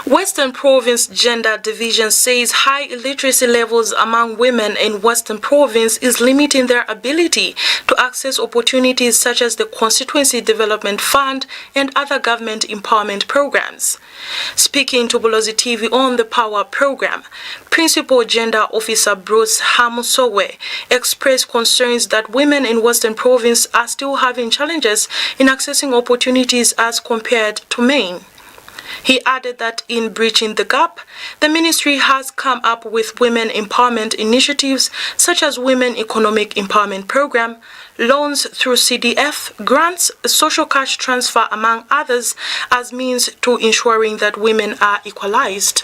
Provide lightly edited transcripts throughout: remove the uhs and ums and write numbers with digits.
Western Province Gender Division says high illiteracy levels among women in Western Province is limiting their ability to access opportunities such as the Constituency Development Fund and other government empowerment programs. Speaking to Bulozi TV on the Power program, Principal Gender Officer Bruce HAMUSOKWE expressed concerns that women in Western Province are still having challenges in accessing opportunities as compared to men. He added that in bridging the gap, the ministry has come up with women empowerment initiatives such as Women Economic Empowerment Program, loans through CDF, grants, social cash transfer, among others, as means to ensuring that women are equalized.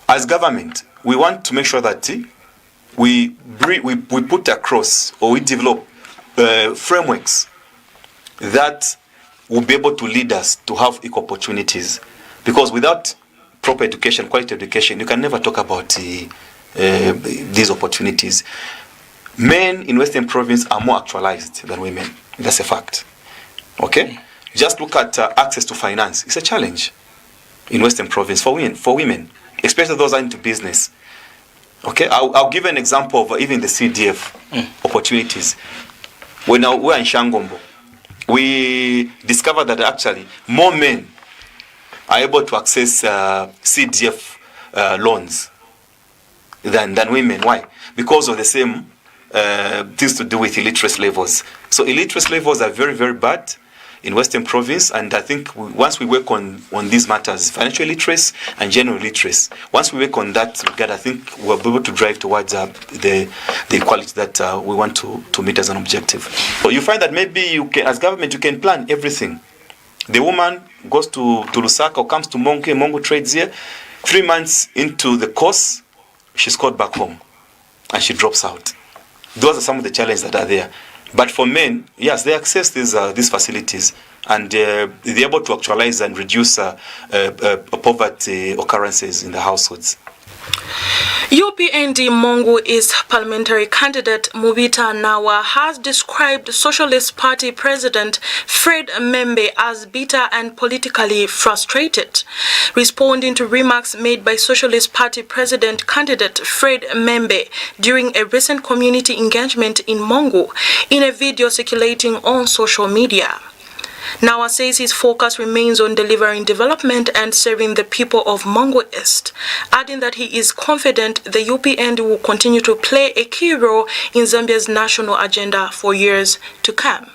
As government, we want to make sure that we put across, or we develop frameworks that will be able to lead us to have equal opportunities. Because without proper education, quality education, you can never talk about these opportunities. Men in Western Province are more actualized than women. That's a fact. Okay? Just look at access to finance. It's a challenge in Western Province for women, especially those are into business. Okay? I'll give an example of even the CDF opportunities. When we were in Shangombo, we discovered that actually more men are able to access CDF loans than women. Why? Because of the same things to do with illiteracy levels. So illiteracy levels are very, very bad in Western Province, and I think once we work on these matters, financial literacy and general literacy, once we work on that regard, I think we'll be able to drive towards the equality that we want to meet as an objective. So you find that maybe you can, as government, you can plan everything. The woman goes to Lusaka or comes to Mongo trades here. 3 months into the course, she's called back home and she drops out. Those are some of the challenges that are there. But for men, yes, they access these facilities and they're able to actualize and reduce poverty occurrences in the households. UPND Mongo East parliamentary candidate Mubita NAWA has described Socialist Party President Fred Membe as bitter and politically frustrated. Responding to remarks made by Socialist Party President candidate Fred Membe during a recent community engagement in Mongo in a video circulating on social media. NAWA says his focus remains on delivering development and serving the people of Mongo East, adding that he is confident the UPND will continue to play a key role in Zambia's national agenda for years to come.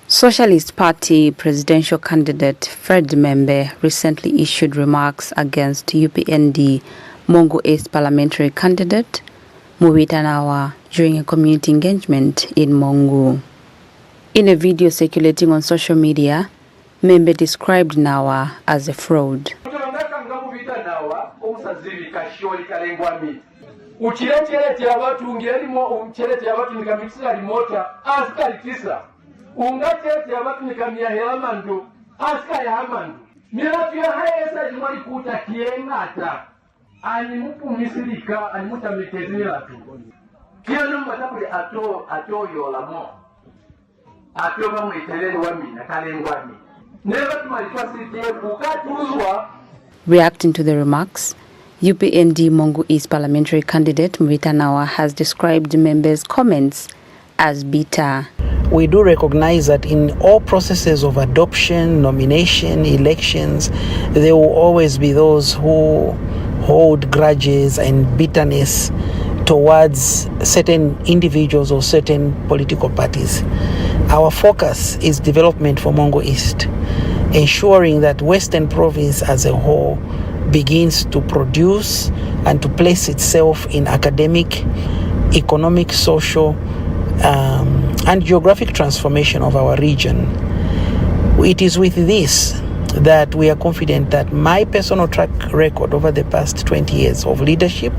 Socialist Party presidential candidate Fred Membe recently issued remarks against UPND Mongo East parliamentary candidate Mubita NAWA during a community engagement in Mongo. In a video circulating on social media, Membe described NAWA as a fraud. Reacting to the remarks, UPND Mongo East parliamentary candidate Mubita NAWA has described Membe's comments as bitter. We do recognize that in all processes of adoption, nomination, elections, there will always be those who hold grudges and bitterness towards certain individuals or certain political parties. Our focus is development for Mongo East, ensuring that Western Province as a whole begins to produce and to place itself in academic, economic, social, and geographic transformation of our region. It is with this that we are confident that my personal track record over the past 20 years of leadership,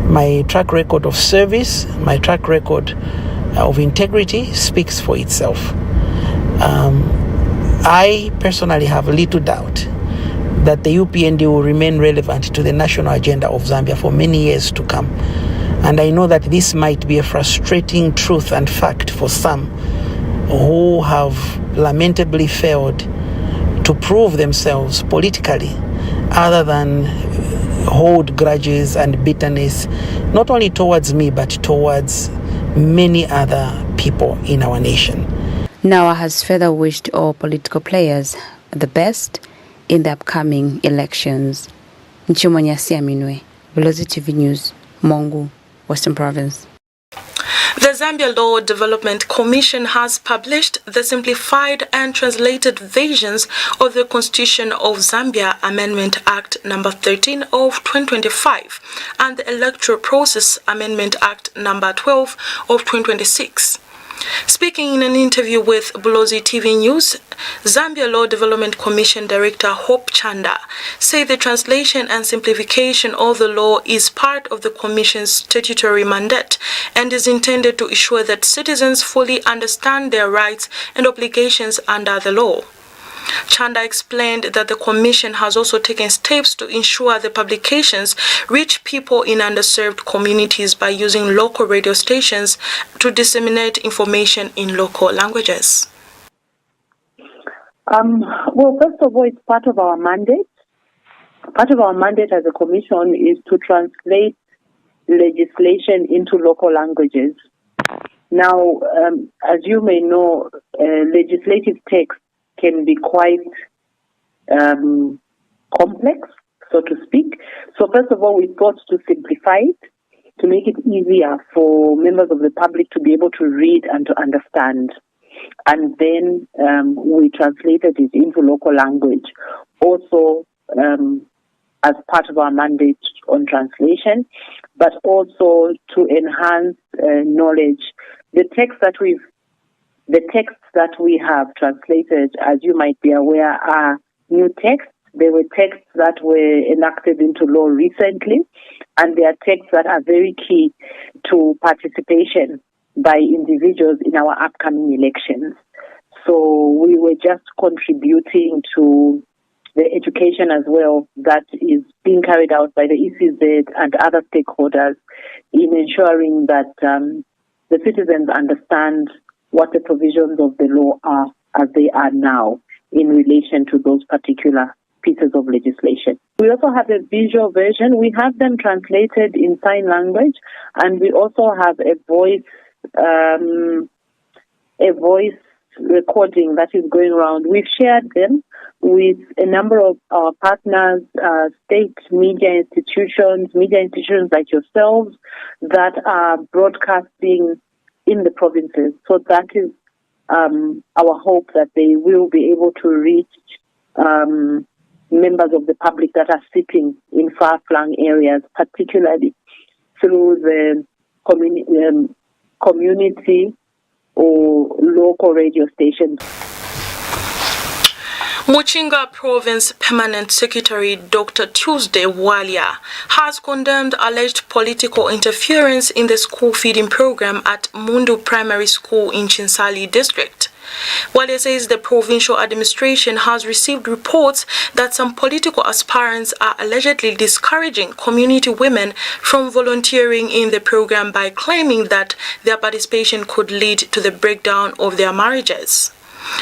my track record of service, my track record of integrity speaks for itself. I personally have little doubt that the UPND will remain relevant to the national agenda of Zambia for many years to come. And I know that this might be a frustrating truth and fact for some who have lamentably failed to to prove themselves politically, other than hold grudges and bitterness, not only towards me, but towards many other people in our nation. NAWA has further wished all political players the best in the upcoming elections. Nchimonyasi Aminwe, Bulozi TV News, Mongu, Western Province. The Zambia Law Development Commission has published the simplified and translated versions of the Constitution of Zambia Amendment Act No. 13 of 2025 and the Electoral Process Amendment Act No. 12 of 2026. Speaking in an interview with Bulozi TV News, Zambia Law Development Commission Director Hope Chanda said the translation and simplification of the law is part of the Commission's statutory mandate and is intended to ensure that citizens fully understand their rights and obligations under the law. Chanda explained that the Commission has also taken steps to ensure the publications reach people in underserved communities by using local radio stations to disseminate information in local languages. Well, first of all, it's part of our mandate. Part of our mandate as a commission is to translate legislation into local languages. Now, as you may know, legislative text can be quite complex, so to speak. So first of all, we thought to simplify it, to make it easier for members of the public to be able to read and to understand. And then we translated it into local language, also as part of our mandate on translation, but also to enhance knowledge. The texts that we have translated, as you might be aware, are new texts. They were texts that were enacted into law recently, and they are texts that are very key to participation by individuals in our upcoming elections. So we were just contributing to the education as well that is being carried out by the ECZ and other stakeholders in ensuring that the citizens understand what the provisions of the law are as they are now in relation to those particular pieces of legislation. We also have a visual version. We have them translated in sign language, and we also have a voice recording that is going around. We've shared them with a number of our partners, state media institutions like yourselves that are broadcasting in the provinces. So that is our hope, that they will be able to reach members of the public that are sitting in far-flung areas, particularly through the community or local radio stations. Muchinga Province Permanent Secretary Dr. Tuesday Walia has condemned alleged political interference in the school feeding program at Mundu Primary School in Chinsali District. Walia says the provincial administration has received reports that some political aspirants are allegedly discouraging community women from volunteering in the program by claiming that their participation could lead to the breakdown of their marriages.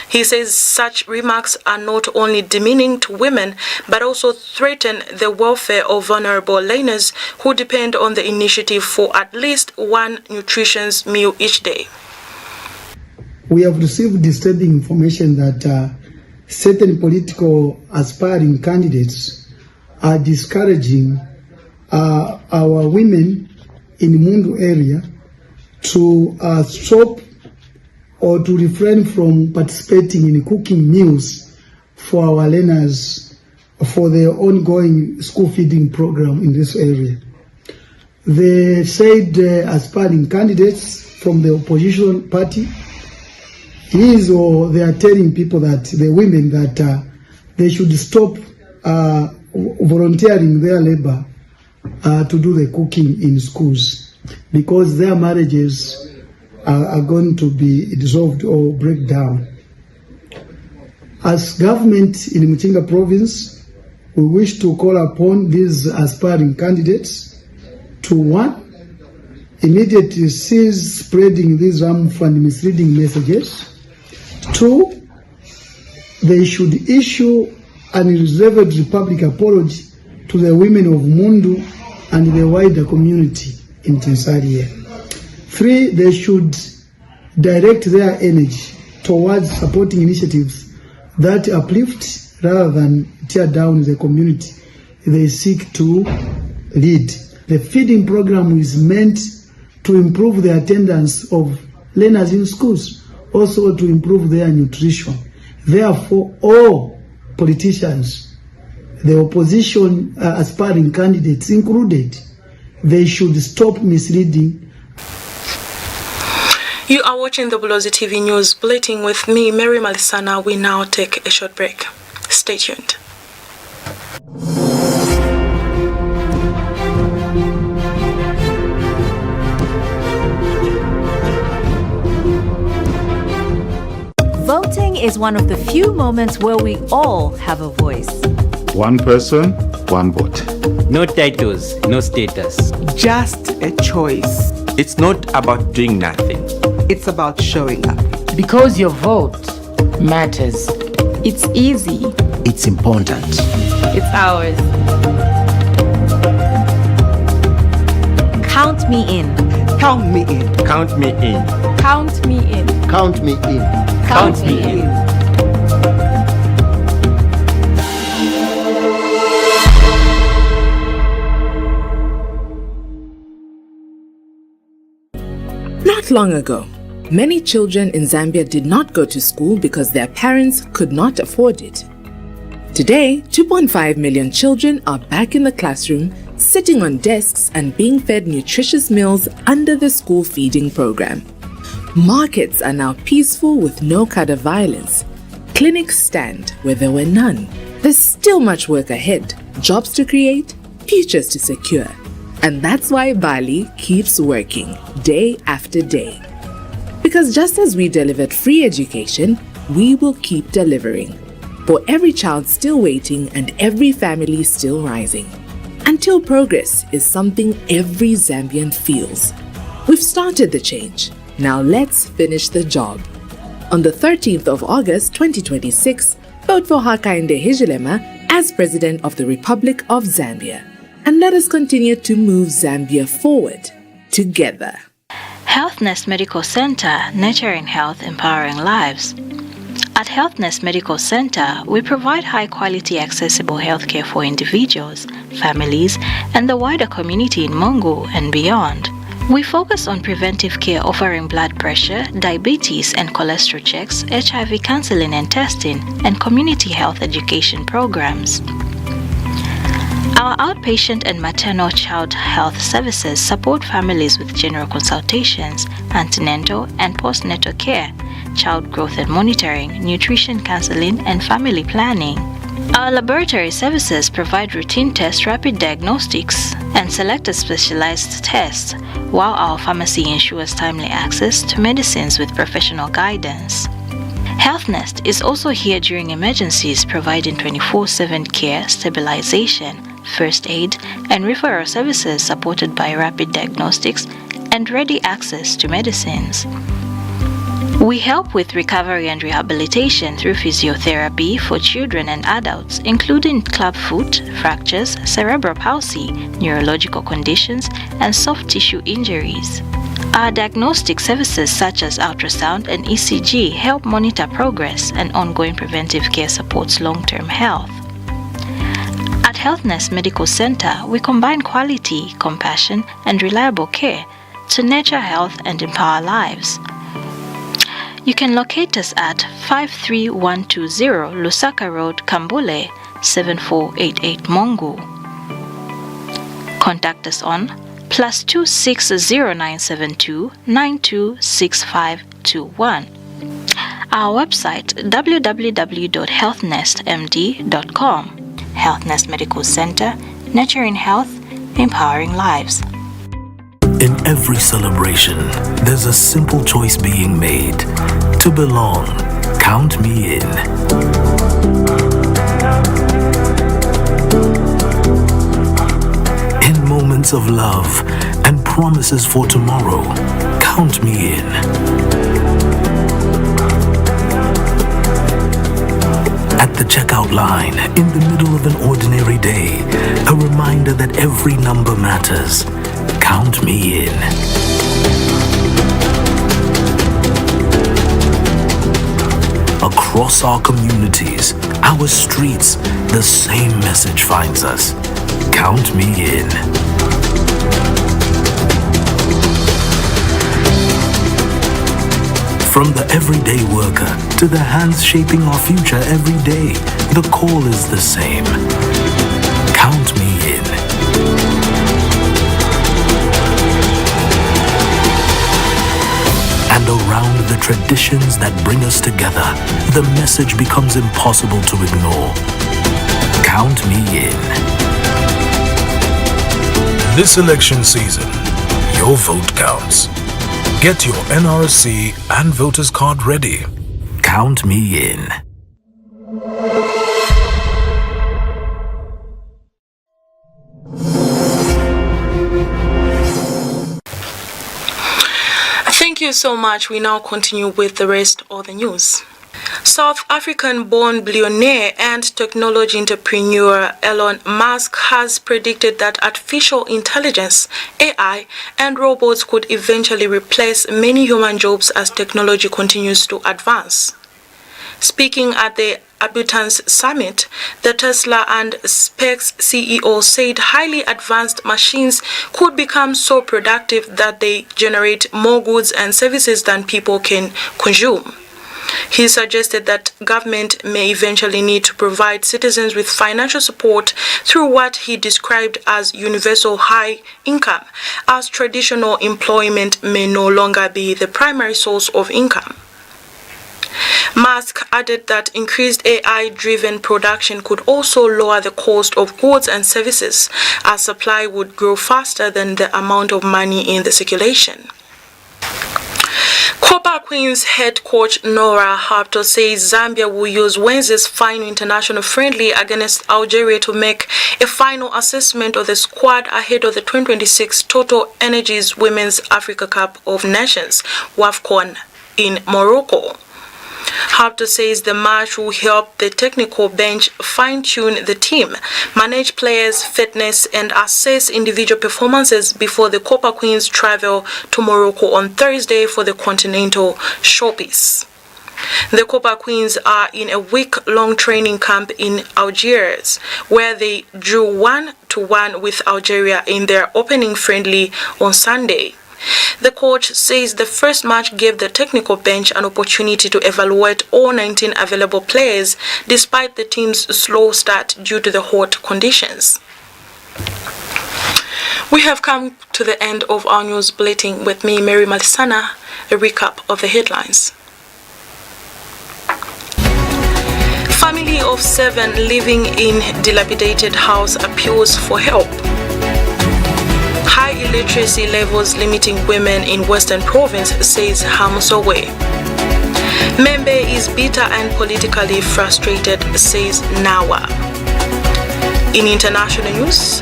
He says such remarks are not only demeaning to women, but also threaten the welfare of vulnerable learners who depend on the initiative for at least one nutritious meal each day. We have received disturbing information that certain political aspiring candidates are discouraging our women in the Mundu area to stop or to refrain from participating in cooking meals for our learners for the ongoing school feeding program in this area. They said aspiring candidates from the opposition party or they are telling people that the women that they should stop volunteering their labor to do the cooking in schools because their marriages are going to be dissolved or break down. As government in Muchinga province, we wish to call upon these aspiring candidates to, one, immediately cease spreading these harmful and misleading messages. Two, they should issue an reserved republic apology to the women of Mundu and the wider community in Tanzania. 3, they should direct their energy towards supporting initiatives that uplift rather than tear down the community they seek to lead. The feeding program is meant to improve the attendance of learners in schools, also to improve their nutrition. Therefore, all politicians, the opposition aspiring candidates included, they should stop misleading. You are watching the Bulozi TV News Bulletin with me, Mary Malisana. We now take a short break. Stay tuned. Voting is one of the few moments where we all have a voice. One person, one vote. No titles, no status. Just a choice. It's not about doing nothing. It's about showing up. Because your vote matters. It's easy. It's important. It's ours. Count me in. Count me in. Count me in. Count me in. Count me in. Count me in. Not long ago, many children in Zambia did not go to school because their parents could not afford it. Today, 2.5 million children are back in the classroom, sitting on desks and being fed nutritious meals under the school feeding program. Markets are now peaceful with no cadre violence. Clinics stand where there were none. There's still much work ahead, jobs to create, futures to secure. And that's why Bali keeps working day after day. Because just as we delivered free education, we will keep delivering. For every child still waiting and every family still rising. Until progress is something every Zambian feels. We've started the change. Now let's finish the job. On the 13th of August 2026, vote for Hakainde Hichilema as President of the Republic of Zambia. And let us continue to move Zambia forward together. HealthNest Medical Center, nurturing health, empowering lives. At HealthNest Medical Center, we provide high-quality, accessible healthcare for individuals, families, and the wider community in Mungu and beyond. We focus on preventive care offering blood pressure, diabetes and cholesterol checks, HIV counseling and testing, and community health education programs. Our outpatient and maternal child health services support families with general consultations, antenatal and postnatal care, child growth and monitoring, nutrition counseling, and family planning. Our laboratory services provide routine tests, rapid diagnostics, and selected specialized tests, while our pharmacy ensures timely access to medicines with professional guidance. HealthNest is also here during emergencies, providing 24/7 care, stabilization, first aid, and referral services supported by rapid diagnostics and ready access to medicines. We help with recovery and rehabilitation through physiotherapy for children and adults, including clubfoot, fractures, cerebral palsy, neurological conditions, and soft tissue injuries. Our diagnostic services such as ultrasound and ECG help monitor progress, and ongoing preventive care supports long-term health. At HealthNest Medical Center, we combine quality, compassion, and reliable care to nurture health and empower lives. You can locate us at 53120 Lusaka Road, Kambule, 7488 Mungu. Contact us on +260 926521. Our website www.healthnestmd.com. HealthNest Medical Center, nurturing health, empowering lives. In every celebration, there's a simple choice being made. To belong, count me in. In moments of love and promises for tomorrow, count me in. At the checkout line, in the middle of an ordinary day, a reminder that every number matters. Count me in. Across our communities, our streets, the same message finds us. Count me in. From the everyday worker to the hands shaping our future every day, the call is the same. Count me in. And around the traditions that bring us together, the message becomes impossible to ignore. Count me in. This election season, your vote counts. Get your NRC and voters card ready. Count me in. Thank you so much. We now continue with the rest of the news. South African-born billionaire and technology entrepreneur Elon Musk has predicted that artificial intelligence, AI, and robots could eventually replace many human jobs as technology continues to advance. Speaking at the Abundance Summit, the Tesla and SpaceX CEO said highly advanced machines could become so productive that they generate more goods and services than people can consume. He suggested that government may eventually need to provide citizens with financial support through what he described as universal high income, as traditional employment may no longer be the primary source of income. Musk added that increased AI-driven production could also lower the cost of goods and services, as supply would grow faster than the amount of money in the circulation. Copa Queens head coach NAWA says Zambia will use Wednesday's final international friendly against Algeria to make a final assessment of the squad ahead of the 2026 Total Energies Women's Africa Cup of Nations WAFCON in Morocco. Haftor says the match will help the technical bench fine-tune the team, manage players' fitness, and assess individual performances before the Copa Queens travel to Morocco on Thursday for the Continental Showpiece. The Copa Queens are in a week-long training camp in Algiers, where they drew 1-1 with Algeria in their opening friendly on Sunday. The coach says the first match gave the technical bench an opportunity to evaluate all 19 available players despite the team's slow start due to the hot conditions. We have come to the end of our news bulletin. With me, Mary Malisana, a recap of the headlines. Family of 7 living in dilapidated house appeals for help. High illiteracy levels limiting women in Western Province, says HAMUSOKWE. Membe is bitter and politically frustrated, says NAWA. In international news,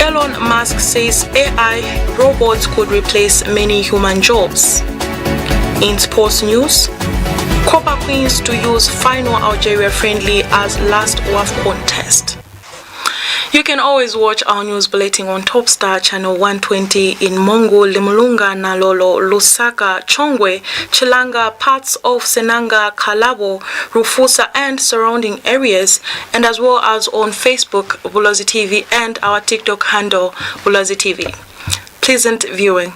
Elon Musk says AI robots could replace many human jobs. In sports news, Copa Queens to use final Algeria friendly as last WAFCON test. You can always watch our news bulletin on TopStar channel 120 in Mongo, Limulunga, Nalolo, Lusaka, Chongwe, Chilanga, parts of Senanga, Kalabo, Rufusa and surrounding areas, and as well as on Facebook, Bulozi TV, and our TikTok handle, Bulozi TV. Pleasant viewing.